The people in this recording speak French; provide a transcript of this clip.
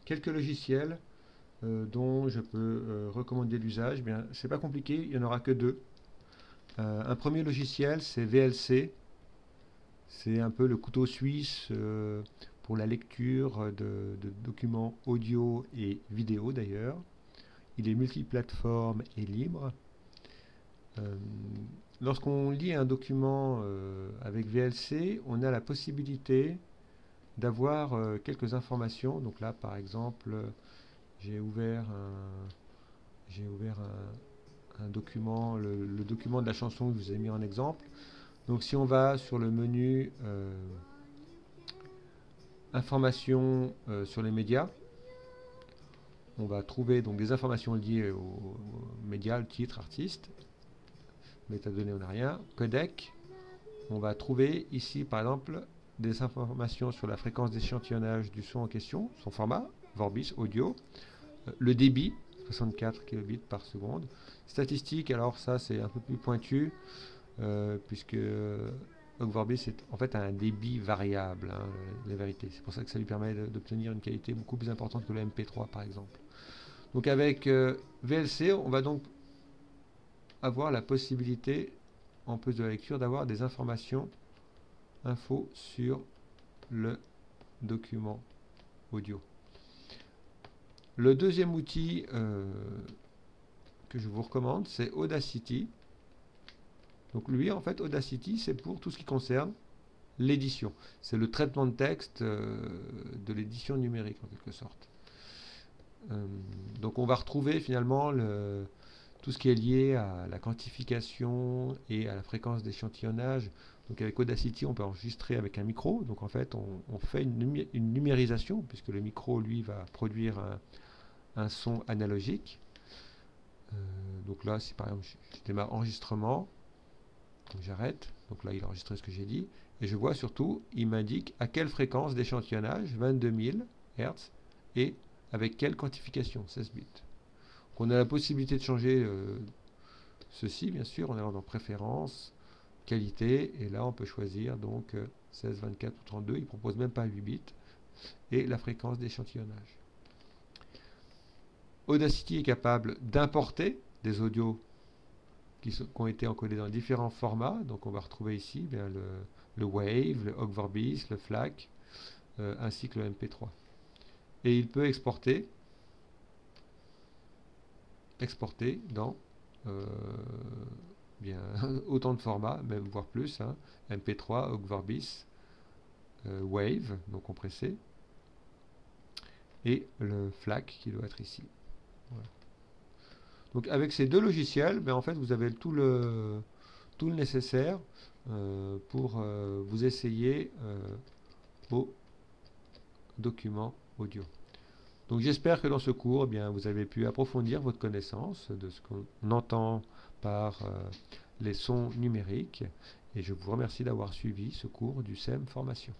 quelques logiciels dont je peux recommander l'usage. Bien, c'est pas compliqué, il n'y en aura que deux. Un premier logiciel, c'est VLC. C'est un peu le couteau suisse pour la lecture de documents audio et vidéo d'ailleurs. Il est multiplateforme et libre. Euh, Lorsqu'on lit un document avec VLC, on a la possibilité d'avoir quelques informations. Donc là, par exemple, j'ai ouvert un document, le document de la chanson que je vous ai mis en exemple. Donc si on va sur le menu informations sur les médias, on va trouver donc des informations liées aux médias, le titre, artiste, métadonnées, on n'a rien, codec. On va trouver ici par exemple des informations sur la fréquence d'échantillonnage du son en question, son format, Vorbis audio, le débit, 64 kilobits par seconde. Statistiques, alors ça c'est un peu plus pointu, puisque Vorbis est en fait un débit variable, hein, la vérité. C'est pour ça que ça lui permet d'obtenir une qualité beaucoup plus importante que le MP3 par exemple. Donc avec VLC, on va donc avoir la possibilité, en plus de la lecture, d'avoir des informations, infos sur le document audio. Le deuxième outil que je vous recommande, c'est Audacity. Donc lui, en fait, Audacity, c'est pour tout ce qui concerne l'édition. C'est le traitement de texte de l'édition numérique, en quelque sorte. Donc on va retrouver finalement tout ce qui est lié à la quantification et à la fréquence d'échantillonnage. Donc avec Audacity, on peut enregistrer avec un micro. Donc en fait, on fait une numérisation, puisque le micro, lui, va produire un son analogique. Donc là, si par exemple, je démarre enregistrement, donc j'arrête. Donc là, il a enregistré ce que j'ai dit. Et je vois surtout, il m'indique à quelle fréquence d'échantillonnage, 22 000 Hz, et avec quelle quantification, 16 bits. Donc on a la possibilité de changer ceci, bien sûr, en allant dans Préférences, Qualité, et là on peut choisir donc 16, 24 ou 32, il ne propose même pas 8 bits, et la fréquence d'échantillonnage. Audacity est capable d'importer des audios qui ont été encodés dans différents formats, donc on va retrouver ici bien, le Wave, le Ogg Vorbis, le FLAC, ainsi que le MP3. Et il peut exporter dans bien, autant de formats, même voire plus, hein, MP3, Ogg Vorbis, Wave, donc compressé, et le FLAC qui doit être ici. Voilà. Donc avec ces deux logiciels, ben, en fait, vous avez tout le nécessaire pour vous essayer au document audio. Donc j'espère que dans ce cours, eh bien, vous avez pu approfondir votre connaissance de ce qu'on entend par les sons numériques. Et je vous remercie d'avoir suivi ce cours du SEM Formation.